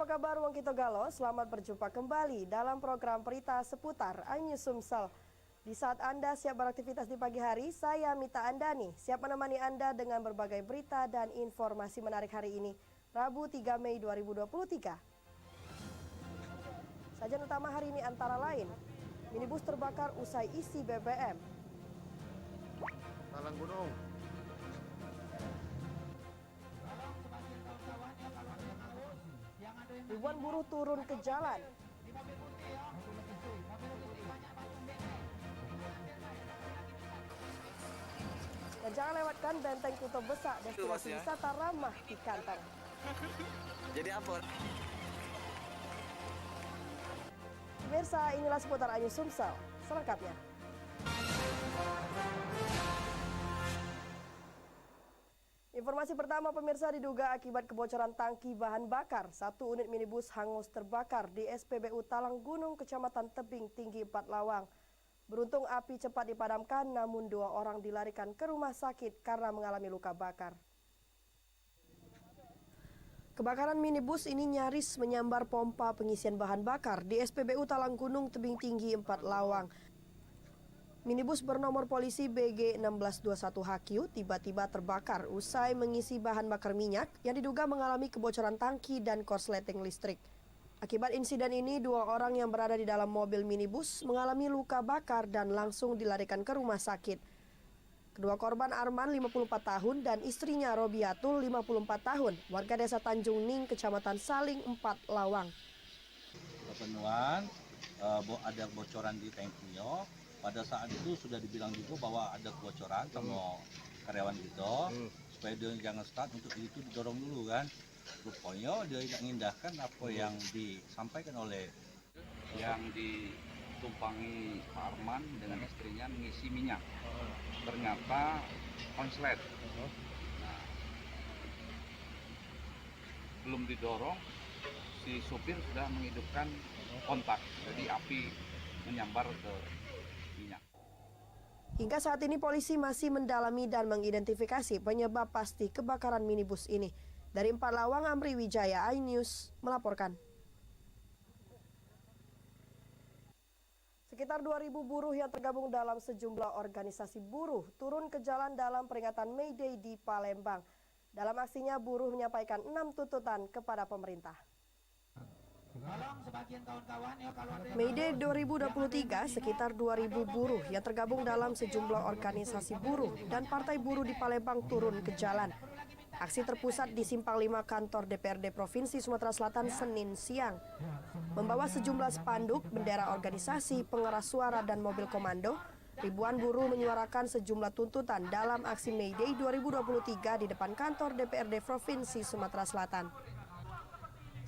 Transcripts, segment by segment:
Apa kabar Wong Kito Galo? Selamat berjumpa kembali dalam program berita seputar iNews Sumsel. Di saat Anda siap beraktivitas di pagi hari, saya Mita Andani siap menemani Anda dengan berbagai berita dan informasi menarik hari ini, Rabu 3 Mei 2023. Sajian utama hari ini antara lain, minibus terbakar usai isi BBM. Talang Gunung. Ribuan buruh turun ke jalan. Dan jangan lewatkan Benteng Kuto Besak, destinasi wisata ramah di kantong. Jadi apa? Pemirsa, inilah seputar iNews Sumsel. Selengkapnya. Informasi pertama, pemirsa, diduga akibat kebocoran tangki bahan bakar, satu unit minibus hangus terbakar di SPBU Talang Gunung, Kecamatan Tebing Tinggi, 4 Lawang. Beruntung api cepat dipadamkan, namun 2 orang dilarikan ke rumah sakit karena mengalami luka bakar. Kebakaran minibus ini nyaris menyambar pompa pengisian bahan bakar di SPBU Talang Gunung Tebing Tinggi 4 Lawang. Minibus bernomor polisi BG 1621HQ tiba-tiba terbakar usai mengisi bahan bakar minyak yang diduga mengalami kebocoran tangki dan korsleting listrik. Akibat insiden ini, 2 orang yang berada di dalam mobil minibus mengalami luka bakar dan langsung dilarikan ke rumah sakit. Kedua korban Arman 54 tahun dan istrinya Robiatul 54 tahun, warga desa Tanjung Ning, Kecamatan Saling 4 Lawang. Pemenuhan ada bocoran di tangkinya. Pada saat itu sudah dibilang juga bahwa ada kebocoran sama karyawan kita, supaya dia jangan start, untuk itu didorong dulu kan. Rupanya dia tidak mengindahkan apa yang disampaikan oleh yang ditumpangi Pak Arman dengan istrinya mengisi minyak. Ternyata konslet. Nah, belum didorong, si supir sudah menghidupkan kontak, jadi api menyambar ke minyak. Hingga saat ini polisi masih mendalami dan mengidentifikasi penyebab pasti kebakaran minibus ini. Dari 4 Lawang, Amri Wijaya, iNews melaporkan. Sekitar 2.000 buruh yang tergabung dalam sejumlah organisasi buruh turun ke jalan dalam peringatan May Day di Palembang. Dalam aksinya, buruh menyampaikan 6 tuntutan kepada pemerintah. May Day 2023, sekitar 2.000 buruh yang tergabung dalam sejumlah organisasi buruh dan partai buruh di Palembang turun ke jalan. Aksi terpusat di Simpang 5 kantor DPRD Provinsi Sumatera Selatan Senin siang. Membawa sejumlah spanduk, bendera organisasi, pengeras suara, dan mobil komando, ribuan buruh menyuarakan sejumlah tuntutan dalam aksi May Day 2023 di depan kantor DPRD Provinsi Sumatera Selatan.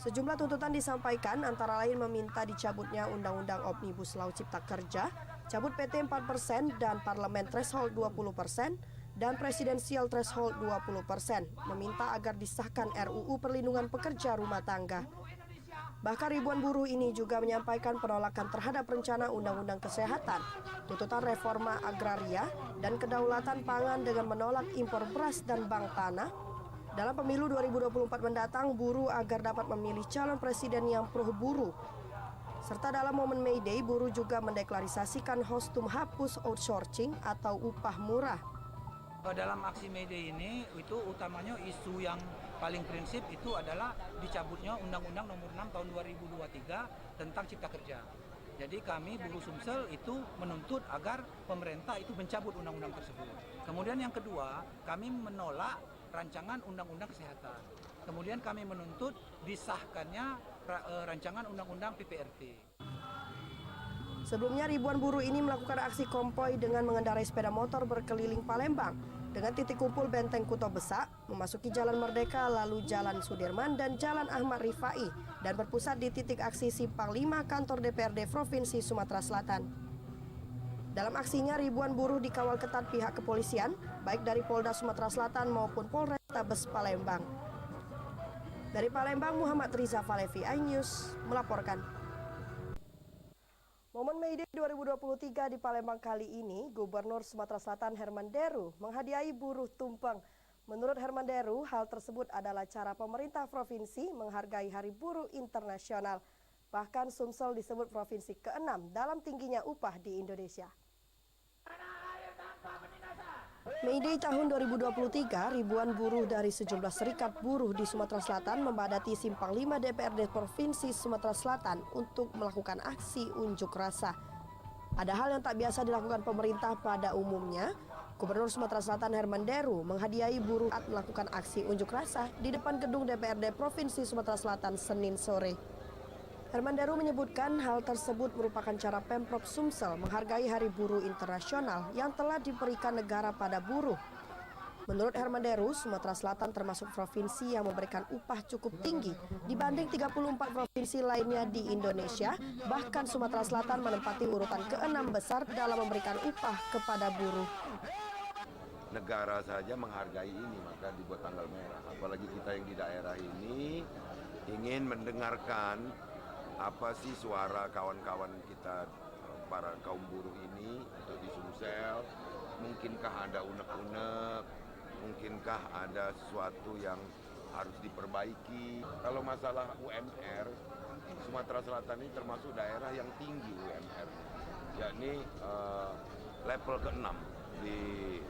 Sejumlah tuntutan disampaikan antara lain meminta dicabutnya Undang-Undang Omnibus Law Cipta Kerja, cabut PT 4% dan Parlemen Threshold 20%, dan Presidensial Threshold 20%, meminta agar disahkan RUU Perlindungan Pekerja Rumah Tangga. Bahkan ribuan buruh ini juga menyampaikan penolakan terhadap rencana Undang-Undang Kesehatan, tuntutan reforma agraria, dan kedaulatan pangan dengan menolak impor beras dan bank tanah. Dalam pemilu 2024 mendatang, buruh agar dapat memilih calon presiden yang pro buruh. Serta dalam momen May Day, buruh juga mendeklarasikan kostum hapus outsourcing atau upah murah. Dalam aksi May Day ini, itu utamanya isu yang paling prinsip itu adalah dicabutnya Undang-Undang Nomor 6 Tahun 2023 tentang Cipta Kerja. Jadi kami buruh Sumsel itu menuntut agar pemerintah itu mencabut undang-undang tersebut. Kemudian yang kedua, kami menolak rancangan Undang-Undang Kesehatan. Kemudian kami menuntut disahkannya rancangan Undang-Undang PPRT. Sebelumnya ribuan buruh ini melakukan aksi konvoi dengan mengendarai sepeda motor berkeliling Palembang dengan titik kumpul Benteng Kuto Besak, memasuki Jalan Merdeka, lalu Jalan Sudirman dan Jalan Ahmad Rifai, dan berpusat di titik aksi Simpang 5 kantor DPRD Provinsi Sumatera Selatan. Dalam aksinya, ribuan buruh dikawal ketat pihak kepolisian, baik dari Polda Sumatera Selatan maupun Polrestabes Palembang. Dari Palembang, Muhammad Riza Falevi, iNews melaporkan. Momen May Day 2023 di Palembang kali ini, Gubernur Sumatera Selatan Herman Deru menghadiahi buruh tumpeng. Menurut Hermanderu, hal tersebut adalah cara pemerintah provinsi menghargai Hari Buruh Internasional. Bahkan Sumsel disebut provinsi ke-6 dalam tingginya upah di Indonesia. May Day tahun 2023, ribuan buruh dari sejumlah serikat buruh di Sumatera Selatan membadati Simpang 5 DPRD Provinsi Sumatera Selatan untuk melakukan aksi unjuk rasa. Ada hal yang tak biasa dilakukan pemerintah pada umumnya. Gubernur Sumatera Selatan Hermanderu menghadiahi buruh saat melakukan aksi unjuk rasa di depan gedung DPRD Provinsi Sumatera Selatan Senin sore. Hermanderu menyebutkan hal tersebut merupakan cara Pemprov Sumsel menghargai Hari Buruh Internasional yang telah diberikan negara pada buruh. Menurut Hermanderu, Sumatera Selatan termasuk provinsi yang memberikan upah cukup tinggi dibanding 34 provinsi lainnya di Indonesia. Bahkan Sumatera Selatan menempati urutan ke-6 besar dalam memberikan upah kepada buruh. Negara saja menghargai ini, maka dibuat tanggal merah. Apalagi kita yang di daerah ini ingin mendengarkan apa sih suara kawan-kawan kita, para kaum buruh ini untuk di Sumsel. Mungkinkah ada unek-unek, mungkinkah ada sesuatu yang harus diperbaiki. Kalau masalah UMR, Sumatera Selatan ini termasuk daerah yang tinggi UMR, yakni level ke-6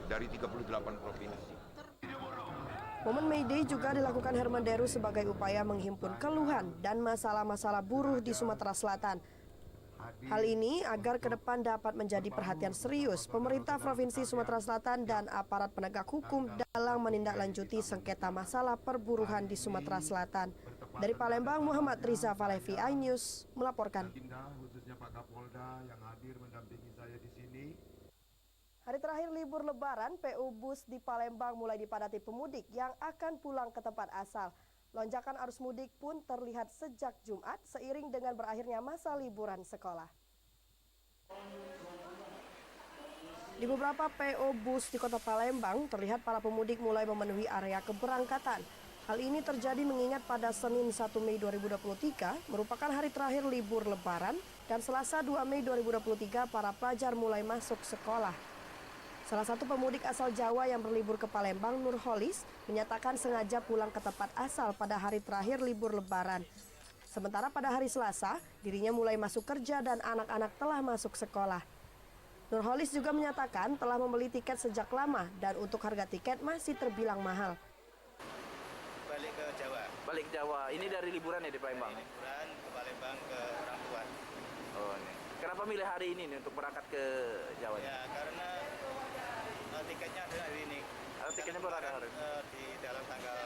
dari 38 provinsi. Momen May Day juga dilakukan Hermanderu sebagai upaya menghimpun keluhan dan masalah-masalah buruh di Sumatera Selatan. Hal ini agar ke depan dapat menjadi perhatian serius pemerintah Provinsi Sumatera Selatan dan aparat penegak hukum dalam menindaklanjuti sengketa masalah perburuhan di Sumatera Selatan. Dari Palembang, Muhammad Riza Falevi, iNews melaporkan. Khususnya Pak Kapolda yang hadir mendampingi saya di sini. Hari terakhir libur Lebaran, PU Bus di Palembang mulai dipadati pemudik yang akan pulang ke tempat asal. Lonjakan arus mudik pun terlihat sejak Jumat seiring dengan berakhirnya masa liburan sekolah. Di beberapa PO Bus di Kota Palembang, terlihat para pemudik mulai memenuhi area keberangkatan. Hal ini terjadi mengingat pada Senin 1 Mei 2023 merupakan hari terakhir libur Lebaran dan Selasa 2 Mei 2023 para pelajar mulai masuk sekolah. Salah satu pemudik asal Jawa yang berlibur ke Palembang, Nurholis, menyatakan sengaja pulang ke tempat asal pada hari terakhir libur Lebaran. Sementara pada hari Selasa, dirinya mulai masuk kerja dan anak-anak telah masuk sekolah. Nurholis juga menyatakan telah membeli tiket sejak lama dan untuk harga tiket masih terbilang mahal. Balik ke Jawa. Balik ke Jawa. Ini dari liburan ya di Palembang? Liburan ke Palembang ke orang tua. Oh, ini. Kenapa milih hari ini nih untuk berangkat ke Jawa? Ya, karena tiketnya ada hari ini. Tiketnya baru ada hari ini? Di dalam tanggal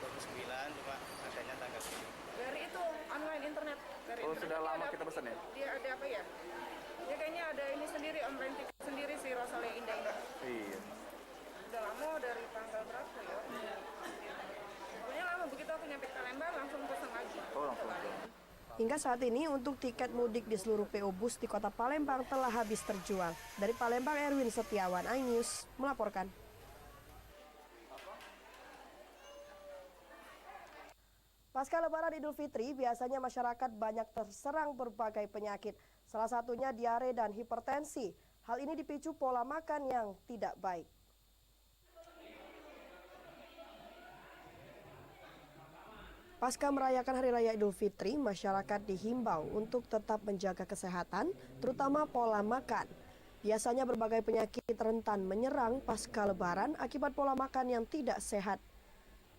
29, cuma adanya tanggal ini. Dari itu online internet. Dari Oh, internet sudah lama ada, kita pesan ya? Dia ada apa ya? Dia kayaknya ada ini sendiri, online tiket sendiri sih, Rosalia Indah ini. Iya. Udah lama, dari tanggal berapa ya? Pokoknya lama, begitu aku nyampe Palembang langsung pesan lagi. Oh, langsung. Hingga saat ini untuk tiket mudik di seluruh PO Bus di Kota Palembang telah habis terjual. Dari Palembang, Erwin Setiawan, iNews melaporkan. Pasca Lebaran Idul Fitri, biasanya masyarakat banyak terserang berbagai penyakit. Salah satunya diare dan hipertensi. Hal ini dipicu pola makan yang tidak baik. Pasca merayakan Hari Raya Idul Fitri, masyarakat dihimbau untuk tetap menjaga kesehatan, terutama pola makan. Biasanya berbagai penyakit rentan menyerang pasca Lebaran akibat pola makan yang tidak sehat.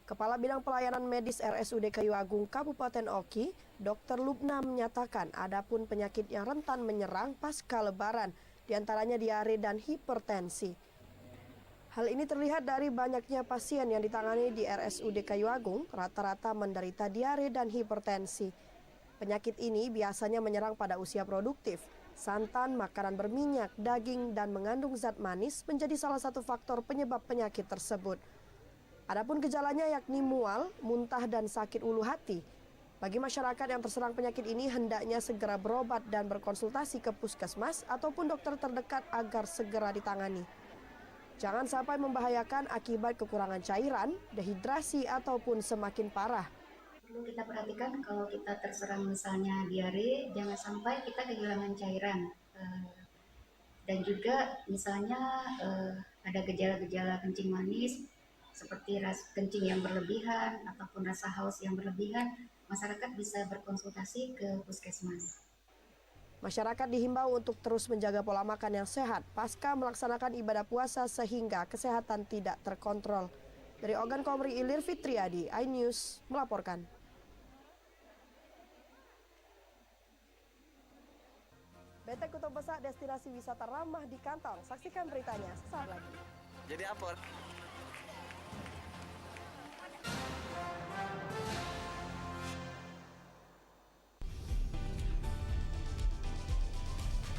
Kepala Bidang Pelayanan Medis RSUD Kayu Agung Kabupaten Oki, Dr. Lubna menyatakan adapun penyakit yang rentan menyerang pasca Lebaran, diantaranya diare dan hipertensi. Hal ini terlihat dari banyaknya pasien yang ditangani di RSUD Kayu Agung, rata-rata menderita diare dan hipertensi. Penyakit ini biasanya menyerang pada usia produktif. Santan, makanan berminyak, daging, dan mengandung zat manis menjadi salah satu faktor penyebab penyakit tersebut. Adapun gejalanya yakni mual, muntah, dan sakit ulu hati. Bagi masyarakat yang terserang penyakit ini hendaknya segera berobat dan berkonsultasi ke puskesmas ataupun dokter terdekat agar segera ditangani. Jangan sampai membahayakan akibat kekurangan cairan, dehidrasi, ataupun semakin parah. Perlu kita perhatikan kalau kita terserang misalnya diare, jangan sampai kita kehilangan cairan. Dan juga misalnya ada gejala-gejala kencing manis, seperti rasa kencing yang berlebihan ataupun rasa haus yang berlebihan, masyarakat bisa berkonsultasi ke puskesmas. Masyarakat dihimbau untuk terus menjaga pola makan yang sehat pasca melaksanakan ibadah puasa sehingga kesehatan tidak terkontrol. Dari Ogan Komri Ilir Fitriadi, iNews melaporkan. Benteng Kutub Besar, destinasi wisata ramah di kantong. Saksikan beritanya sesaat lagi. Jadi apa?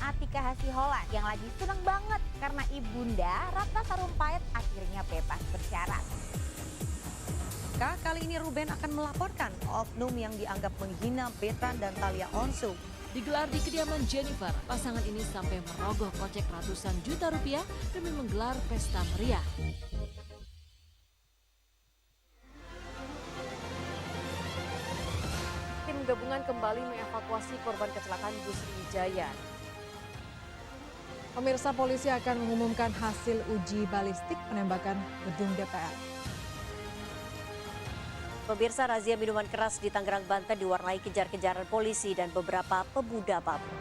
Atika Hasihola yang lagi seneng banget karena ibunda Ratna Sarumpait akhirnya bebas bersyarat. Kali ini Ruben akan melaporkan oknum yang dianggap menghina Betan dan Thalia Onsu. Digelar di kediaman Jennifer, pasangan ini sampai merogoh kocek ratusan juta rupiah demi menggelar pesta meriah. Tim gabungan kembali mengevakuasi korban kecelakaan bus Sriwijaya. Pemirsa, polisi akan mengumumkan hasil uji balistik penembakan gedung DPR. Pemirsa, razia minuman keras di Tangerang, Banten diwarnai kejar-kejaran polisi dan beberapa pemuda mabuk.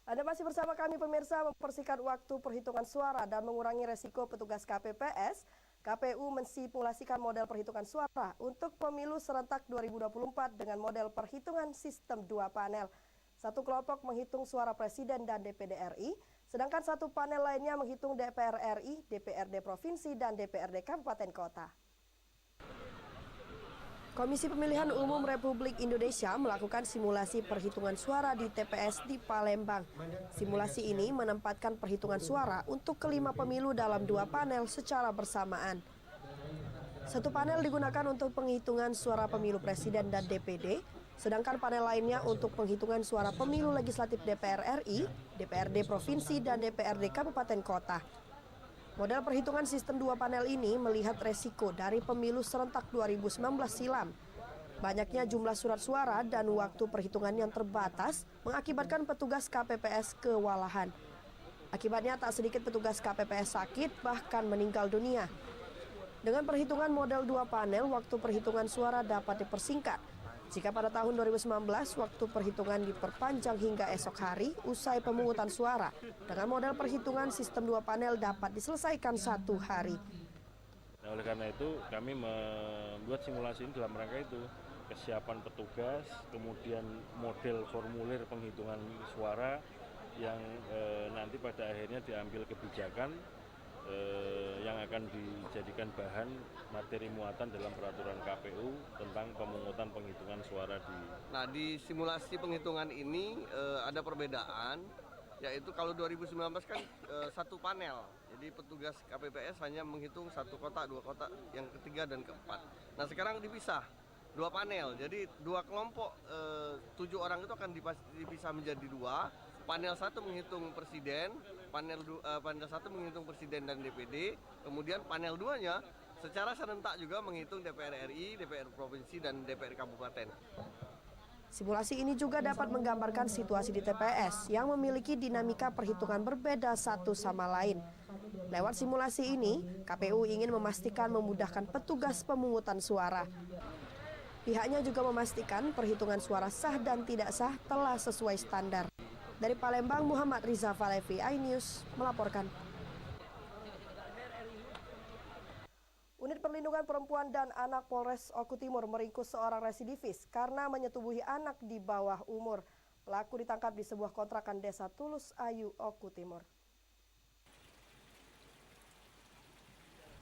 Anda masih bersama kami pemirsa, mempersingkat waktu perhitungan suara dan mengurangi resiko petugas KPPS. KPU mensimulasikan model perhitungan suara untuk pemilu serentak 2024 dengan model perhitungan sistem 2 panel. Satu kelompok menghitung suara Presiden dan DPD RI, sedangkan satu panel lainnya menghitung DPR RI, DPRD Provinsi, dan DPRD Kabupaten Kota. Komisi Pemilihan Umum Republik Indonesia melakukan simulasi perhitungan suara di TPS di Palembang. Simulasi ini menempatkan perhitungan suara untuk kelima pemilu dalam 2 panel secara bersamaan. Satu panel digunakan untuk penghitungan suara pemilu Presiden dan DPD, sedangkan panel lainnya untuk penghitungan suara pemilu legislatif DPR RI, DPRD Provinsi, dan DPRD Kabupaten Kota. Model perhitungan sistem 2 panel ini melihat resiko dari pemilu serentak 2019 silam. Banyaknya jumlah surat suara dan waktu perhitungan yang terbatas mengakibatkan petugas KPPS kewalahan. Akibatnya tak sedikit petugas KPPS sakit bahkan meninggal dunia. Dengan perhitungan model 2 panel, waktu perhitungan suara dapat dipersingkat. Jika pada tahun 2019 waktu perhitungan diperpanjang hingga esok hari usai pemungutan suara, dengan model perhitungan sistem 2 panel dapat diselesaikan 1 hari. Nah, oleh karena itu kami membuat simulasi ini dalam rangka itu, kesiapan petugas, kemudian model formulir penghitungan suara yang nanti pada akhirnya diambil kebijakan yang akan dijadikan bahan materi muatan dalam peraturan KPU tentang pemungutan penghitungan suara di. Nah, di simulasi penghitungan ini ada perbedaan, yaitu kalau 2019 kan satu panel, jadi petugas KPPS hanya menghitung 1 kotak, 2 kotak, yang ketiga dan keempat. Nah, sekarang dipisah 2 panel, jadi 2 kelompok 7 orang itu akan dipisah menjadi 2. Panel 1 menghitung presiden, panel 1 menghitung presiden dan DPD, kemudian panel 2-nya secara serentak juga menghitung DPR RI, DPR Provinsi, dan DPR Kabupaten. Simulasi ini juga dapat menggambarkan situasi di TPS yang memiliki dinamika perhitungan berbeda satu sama lain. Lewat simulasi ini, KPU ingin memastikan memudahkan petugas pemungutan suara. Pihaknya juga memastikan perhitungan suara sah dan tidak sah telah sesuai standar. Dari Palembang, Muhammad Riza Falevi, iNews melaporkan. Unit Perlindungan Perempuan dan Anak Polres Oku Timur meringkus seorang residivis karena menyetubuhi anak di bawah umur. Pelaku ditangkap di sebuah kontrakan Desa Tulus Ayu, Oku Timur.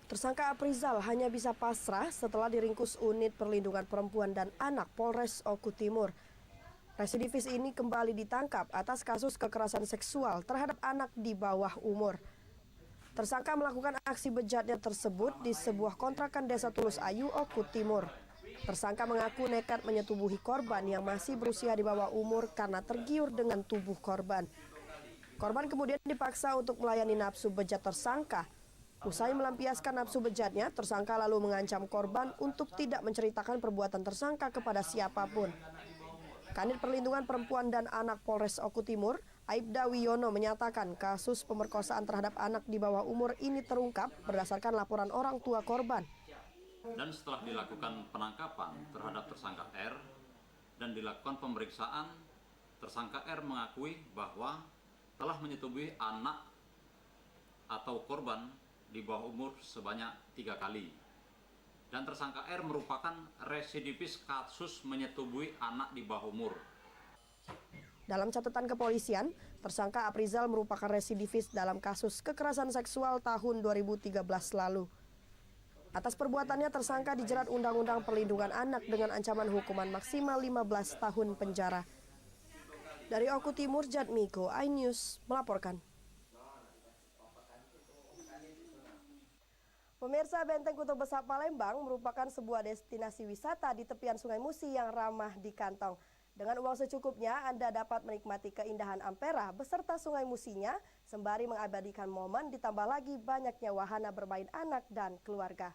Tersangka Aprizal hanya bisa pasrah setelah diringkus Unit Perlindungan Perempuan dan Anak Polres Oku Timur. Residivis ini kembali ditangkap atas kasus kekerasan seksual terhadap anak di bawah umur. Tersangka melakukan aksi bejatnya tersebut di sebuah kontrakan Desa Tulus Ayu, Oku Timur. Tersangka mengaku nekat menyetubuhi korban yang masih berusia di bawah umur karena tergiur dengan tubuh korban. Korban kemudian dipaksa untuk melayani nafsu bejat tersangka. Usai melampiaskan nafsu bejatnya, tersangka lalu mengancam korban untuk tidak menceritakan perbuatan tersangka kepada siapapun. Kanit Perlindungan Perempuan dan Anak Polres Oku Timur, Aibda Wiono menyatakan kasus pemerkosaan terhadap anak di bawah umur ini terungkap berdasarkan laporan orang tua korban. Dan setelah dilakukan penangkapan terhadap tersangka R dan dilakukan pemeriksaan, tersangka R mengakui bahwa telah menyetubuhi anak atau korban di bawah umur sebanyak 3 kali. Dan tersangka R merupakan residivis kasus menyetubuhi anak di bawah umur. Dalam catatan kepolisian, tersangka Aprizal merupakan residivis dalam kasus kekerasan seksual tahun 2013 lalu. Atas perbuatannya, tersangka dijerat Undang-Undang Perlindungan Anak dengan ancaman hukuman maksimal 15 tahun penjara. Dari Oku Timur, Jatmiko, iNews melaporkan. Pemirsa, Benteng Kutub Besar Palembang merupakan sebuah destinasi wisata di tepian Sungai Musi yang ramah di kantong. Dengan uang secukupnya, Anda dapat menikmati keindahan Ampera beserta Sungai Musinya, sembari mengabadikan momen ditambah lagi banyaknya wahana bermain anak dan keluarga.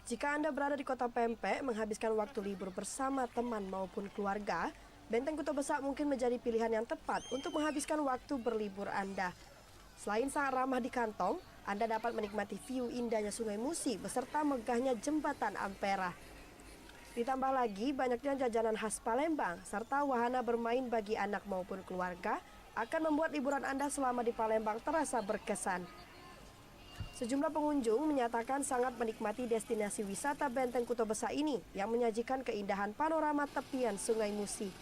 Jika Anda berada di Kota Pempek, menghabiskan waktu libur bersama teman maupun keluarga, Benteng Kutub Besar mungkin menjadi pilihan yang tepat untuk menghabiskan waktu berlibur Anda. Selain sangat ramah di kantong, Anda dapat menikmati view indahnya Sungai Musi beserta megahnya jembatan Ampera. Ditambah lagi banyaknya jajanan khas Palembang serta wahana bermain bagi anak maupun keluarga akan membuat liburan Anda selama di Palembang terasa berkesan. Sejumlah pengunjung menyatakan sangat menikmati destinasi wisata Benteng Kutub Besar ini yang menyajikan keindahan panorama tepian Sungai Musi.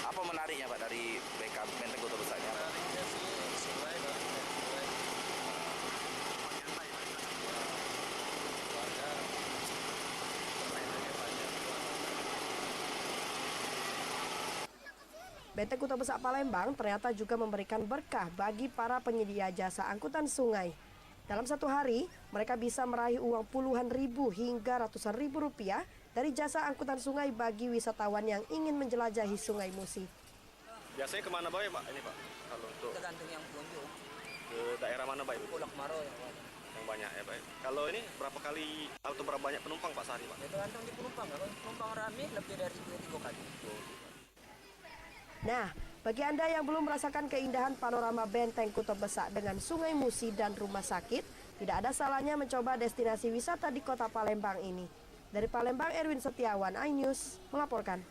Apa menariknya Pak dari Benteng Kutub Besarnya? Menariknya sih sungai dan Benteng Kutub Besar Palembang ternyata juga memberikan berkah bagi para penyedia jasa angkutan sungai. Dalam satu hari, mereka bisa meraih uang puluhan ribu hingga ratusan ribu rupiah dari jasa angkutan sungai bagi wisatawan yang ingin menjelajahi Sungai Musi. Biasanya kemana Pak ya Pak? Ini Pak, kalau untuk Tergantung yang kunjung. ke daerah mana Pak? Pulau Maro Yang banyak ya Pak. Kalau ini berapa kali atau berapa banyak penumpang Pak sehari Pak? Ya tergantung di penumpang. Kalau penumpang rame lebih dari 2-3 kali. Nah, bagi Anda yang belum merasakan keindahan panorama Benteng Kutub Besar dengan Sungai Musi dan rumah sakit, tidak ada salahnya mencoba destinasi wisata di Kota Palembang ini. Dari Palembang, Erwin Setiawan, iNews melaporkan.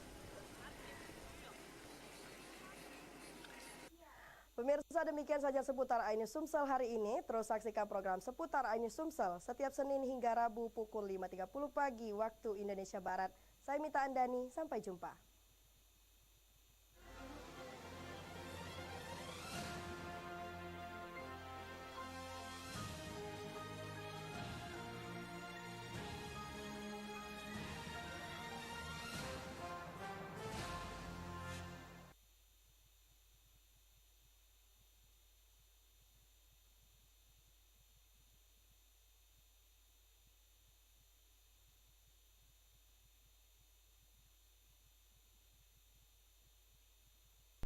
Pemirsa, demikian saja seputar iNews Sumsel hari ini. Terus saksikan program seputar iNews Sumsel setiap Senin hingga Rabu pukul 5.30 pagi waktu Indonesia Barat. Saya Mita Andani, sampai jumpa.